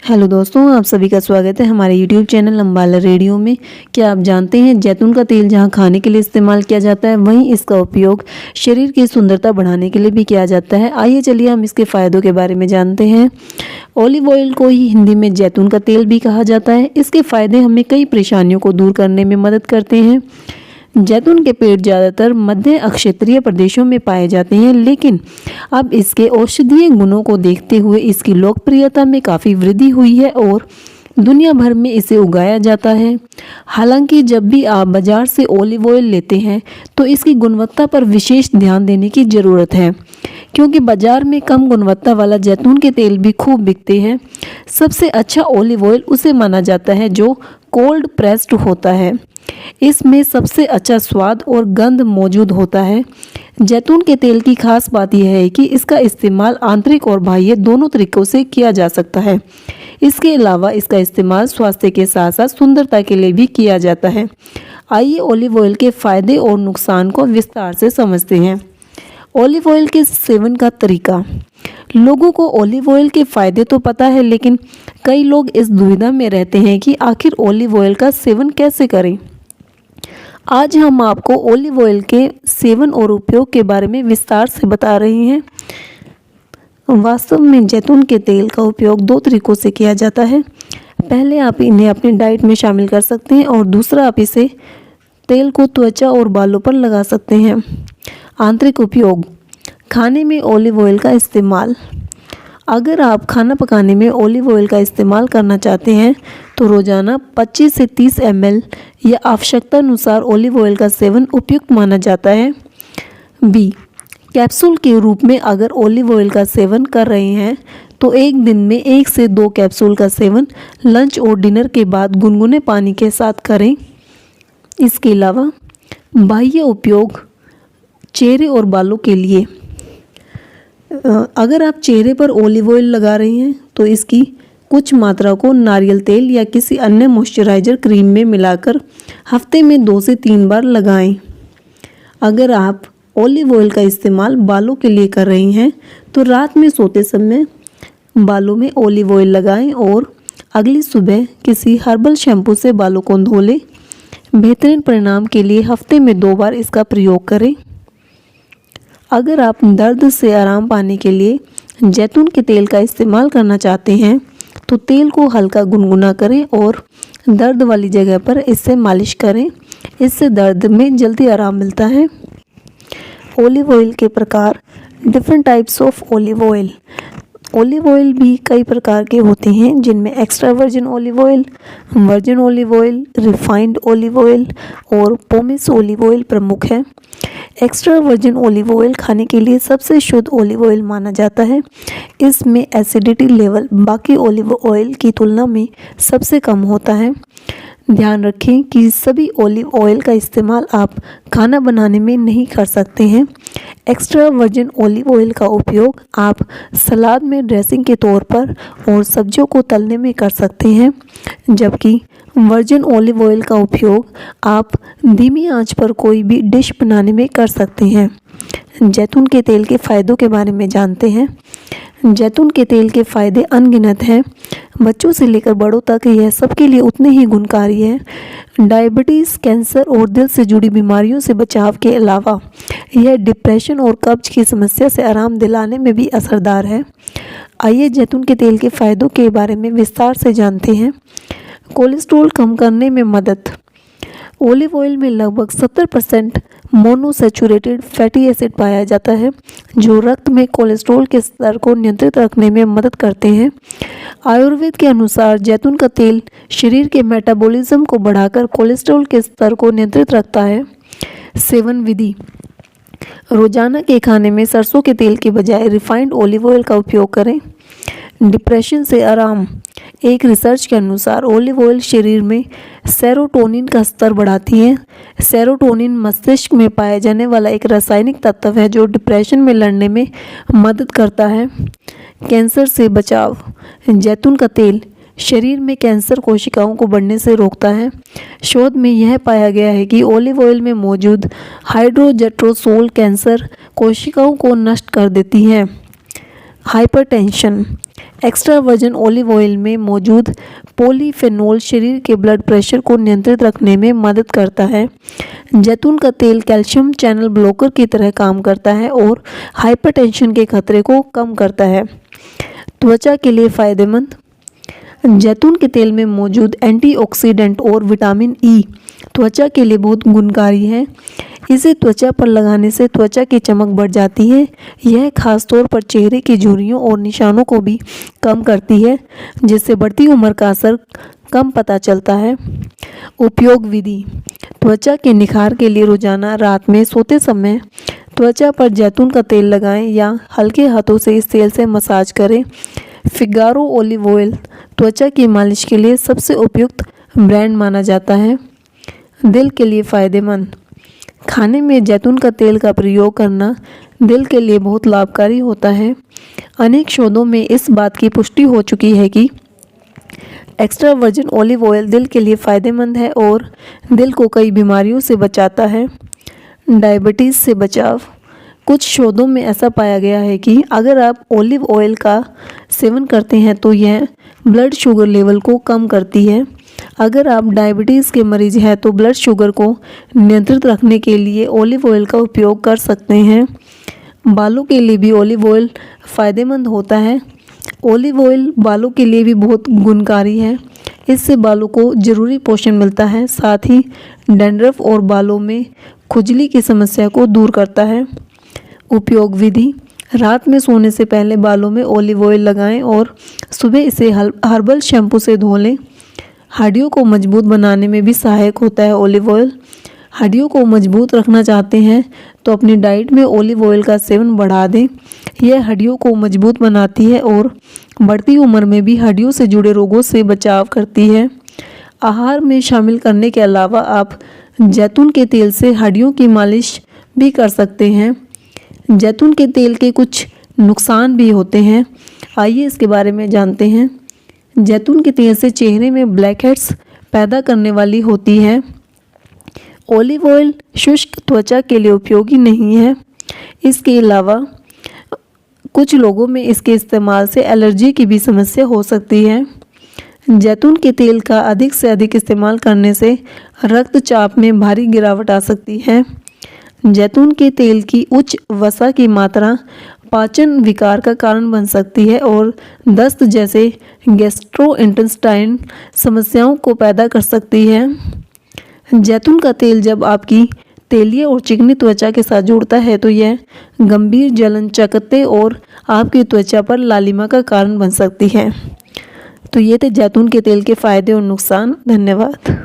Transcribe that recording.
Hello दोस्तों, आप सभी का स्वागत है हमारे YouTube चैनल अम्बाला रेडियो में। क्या आप जानते हैं जैतून का तेल जहां खाने के लिए इस्तेमाल किया जाता है वहीं इसका उपयोग शरीर की सुंदरता बढ़ाने के लिए भी किया जाता है। आइए चलिए हम इसके फ़ायदों के बारे में जानते हैं। ऑलिव ऑयल को ही हिंदी में जैतून का तेल भी कहा जाता है। इसके फ़ायदे हमें कई परेशानियों को दूर करने में मदद करते हैं। जैतून के पेड़ ज़्यादातर मध्य अक्षेत्रीय प्रदेशों में पाए जाते हैं, लेकिन अब इसके औषधीय गुणों को देखते हुए इसकी लोकप्रियता में काफ़ी वृद्धि हुई है और दुनिया भर में इसे उगाया जाता है। हालांकि जब भी आप बाज़ार से ऑलिव ऑयल लेते हैं तो इसकी गुणवत्ता पर विशेष ध्यान देने की ज़रूरत है, क्योंकि बाज़ार में कम गुणवत्ता वाला जैतून के तेल भी खूब बिकते हैं। सबसे अच्छा ऑलिव ऑयल उसे माना जाता है जो कोल्ड प्रेस्ड होता है। इसमें सबसे अच्छा स्वाद और गंध मौजूद होता है। जैतून के तेल की खास बात यह है कि इसका इस्तेमाल आंतरिक और बाह्य दोनों तरीकों से किया जा सकता है। इसके अलावा इसका इस्तेमाल स्वास्थ्य के साथ साथ सुंदरता के लिए भी किया जाता है। आइए ऑलिव ऑयल के फ़ायदे और नुकसान को विस्तार से समझते हैं। ऑलिव ऑयल के सेवन का तरीका। लोगों को ऑलिव ऑयल के फ़ायदे तो पता है, लेकिन कई लोग इस दुविधा में रहते हैं कि आखिर ऑलिव ऑयल का सेवन कैसे करें। आज हम आपको ऑलिव ऑयल के सेवन और उपयोग के बारे में विस्तार से बता रहे हैं। वास्तव में जैतून के तेल का उपयोग दो तरीक़ों से किया जाता है। पहले आप इन्हें अपनी डाइट में शामिल कर सकते हैं और दूसरा आप इसे तेल को त्वचा और बालों पर लगा सकते हैं। आंतरिक उपयोग। खाने में ऑलिव ऑयल का इस्तेमाल। अगर आप खाना पकाने में ऑलिव ऑयल का इस्तेमाल करना चाहते हैं तो रोज़ाना 25 से 30 ml या आवश्यकता अनुसार ऑलिव ऑयल का सेवन उपयुक्त माना जाता है। बी, कैप्सूल के रूप में अगर ऑलिव ऑयल का सेवन कर रहे हैं तो एक दिन में 1 से 2 कैप्सूल का सेवन लंच और डिनर के बाद गुनगुने पानी के साथ करें। इसके अलावा बाह्य उपयोग। चेहरे और बालों के लिए अगर आप चेहरे पर ऑलिव ऑयल लगा रहे हैं तो इसकी कुछ मात्रा को नारियल तेल या किसी अन्य मॉइस्चराइज़र क्रीम में मिलाकर हफ्ते में 2 से 3 बार लगाएं। अगर आप ऑलिव ऑयल का इस्तेमाल बालों के लिए कर रही हैं तो रात में सोते समय बालों में ऑलिव ऑयल लगाएं और अगली सुबह किसी हर्बल शैम्पू से बालों को धो लें। बेहतरीन परिणाम के लिए हफ्ते में 2 बार इसका प्रयोग करें। अगर आप दर्द से आराम पाने के लिए जैतून के तेल का इस्तेमाल करना चाहते हैं तो तेल को हल्का गुनगुना करें और दर्द वाली जगह पर इससे मालिश करें। इससे दर्द में जल्दी आराम मिलता है। ऑलिव ऑयल के प्रकार। Different types of olive oil. Olive oil भी कई प्रकार के होते हैं, जिनमें extra virgin olive oil, virgin olive oil, refined olive oil और पोमेस ऑलिव ऑयल प्रमुख है। एक्स्ट्रा वर्जिन ऑलिव ऑयल खाने के लिए सबसे शुद्ध ऑलिव ऑयल माना जाता है। इसमें एसिडिटी लेवल बाकी ऑलिव ऑयल की तुलना में सबसे कम होता है। ध्यान रखें कि सभी ऑलिव ऑयल का इस्तेमाल आप खाना बनाने में नहीं कर सकते हैं। एक्स्ट्रा वर्जिन ऑलिव ऑयल का उपयोग आप सलाद में ड्रेसिंग के तौर पर और सब्जियों को तलने में कर सकते हैं, जबकि वर्जिन ऑलिव ऑयल का उपयोग आप धीमी आंच पर कोई भी डिश बनाने में कर सकते हैं। जैतून के तेल के फ़ायदों के बारे में जानते हैं। जैतून के तेल के फ़ायदे अनगिनत हैं। बच्चों से लेकर बड़ों तक यह सबके लिए उतने ही गुणकारी है। डायबिटीज़, कैंसर और दिल से जुड़ी बीमारियों से बचाव के अलावा यह डिप्रेशन और कब्ज की समस्या से आराम दिलाने में भी असरदार है। आइए जैतून के तेल के फ़ायदों के बारे में विस्तार से जानते हैं। कोलेस्ट्रॉल कम करने में मदद। ऑलिव ऑयल में लगभग 70% मोनोसैचुरेटेड फैटी एसिड पाया जाता है, जो रक्त में कोलेस्ट्रॉल के स्तर को नियंत्रित रखने में मदद करते हैं। आयुर्वेद के अनुसार जैतून का तेल शरीर के मेटाबॉलिज्म को बढ़ाकर कोलेस्ट्रॉल के स्तर को नियंत्रित रखता है। सेवन विधि। रोजाना के खाने में सरसों के तेल के बजाय रिफाइंड ऑलिव ऑयल का उपयोग करें। डिप्रेशन से आराम। एक रिसर्च के अनुसार ऑलिव ऑयल शरीर में सेरोटोनिन का स्तर बढ़ाती है। सेरोटोनिन मस्तिष्क में पाया जाने वाला एक रासायनिक तत्व है जो डिप्रेशन में लड़ने में मदद करता है। कैंसर से बचाव। जैतून का तेल शरीर में कैंसर कोशिकाओं को बढ़ने से रोकता है। शोध में यह पाया गया है कि ऑलिव ऑयल में मौजूद हाइड्रोजेट्रोसोल कैंसर कोशिकाओं को नष्ट कर देती है। Hypertension. Extra virgin olive oil में मौजूद पॉलीफेनोल शरीर के ब्लड प्रेशर को नियंत्रित रखने में मदद करता है। जैतून का तेल कैल्शियम चैनल ब्लॉकर की तरह काम करता है और हाइपरटेंशन के खतरे को कम करता है। त्वचा के लिए फ़ायदेमंद। जैतून के तेल में मौजूद एंटीऑक्सीडेंट और विटामिन ई त्वचा के लिए बहुत गुणकारी है। इसे त्वचा पर लगाने से त्वचा की चमक बढ़ जाती है। यह खासतौर पर चेहरे की झुर्रियों और निशानों को भी कम करती है, जिससे बढ़ती उम्र का असर कम पता चलता है। उपयोग विधि। त्वचा के निखार के लिए रोजाना रात में सोते समय त्वचा पर जैतून का तेल लगाएं या हल्के हाथों से इस तेल से मसाज करें। फिगारो ऑलिव ऑयल त्वचा की मालिश के लिए सबसे उपयुक्त ब्रांड माना जाता है। दिल के लिए फ़ायदेमंद। खाने में जैतून का तेल का प्रयोग करना दिल के लिए बहुत लाभकारी होता है। अनेक शोधों में इस बात की पुष्टि हो चुकी है कि एक्स्ट्रा वर्जिन ऑलिव ऑयल दिल के लिए फ़ायदेमंद है और दिल को कई बीमारियों से बचाता है। डायबिटीज़ से बचाव। कुछ शोधों में ऐसा पाया गया है कि अगर आप ऑलिव ऑयल का सेवन करते हैं तो यह ब्लड शुगर लेवल को कम करती है। अगर आप डायबिटीज़ के मरीज हैं तो ब्लड शुगर को नियंत्रित रखने के लिए ऑलिव ऑयल का उपयोग कर सकते हैं। बालों के लिए भी ऑलिव ऑयल फ़ायदेमंद होता है। ऑलिव ऑयल बालों के लिए भी बहुत गुणकारी है। इससे बालों को ज़रूरी पोषण मिलता है, साथ ही डैंड्रफ और बालों में खुजली की समस्या को दूर करता है। उपयोग विधि। रात में सोने से पहले बालों में ऑलिव ऑयल लगाएं और सुबह इसे हर्बल शैम्पू से धो लें। हड्डियों को मजबूत बनाने में भी सहायक होता है ऑलिव ऑयल। हड्डियों को मजबूत रखना चाहते हैं तो अपनी डाइट में ऑलिव ऑयल का सेवन बढ़ा दें। यह हड्डियों को मजबूत बनाती है और बढ़ती उम्र में भी हड्डियों से जुड़े रोगों से बचाव करती है। आहार में शामिल करने के अलावा आप जैतून के तेल से हड्डियों की मालिश भी कर सकते हैं। जैतून के तेल के कुछ नुकसान भी होते हैं, आइए इसके बारे में जानते हैं। जैतून के तेल से चेहरे में ब्लैक हेड्स पैदा करने वाली होती है। ऑलिव ऑयल शुष्क त्वचा के लिए उपयोगी नहीं है। इसके अलावा कुछ लोगों में इसके इस्तेमाल से एलर्जी की भी समस्या हो सकती है। जैतून के तेल का अधिक से अधिक इस्तेमाल करने से रक्तचाप में भारी गिरावट आ सकती है। जैतून के तेल की उच्च वसा की मात्रा पाचन विकार का कारण बन सकती है और दस्त जैसे गैस्ट्रोइंटेस्टाइन समस्याओं को पैदा कर सकती है। जैतून का तेल जब आपकी तेलीय और चिकनी त्वचा के साथ जुड़ता है तो यह गंभीर जलन, चकत्ते और आपकी त्वचा पर लालिमा का कारण बन सकती है। तो ये थे जैतून के तेल के फ़ायदे और नुकसान। धन्यवाद।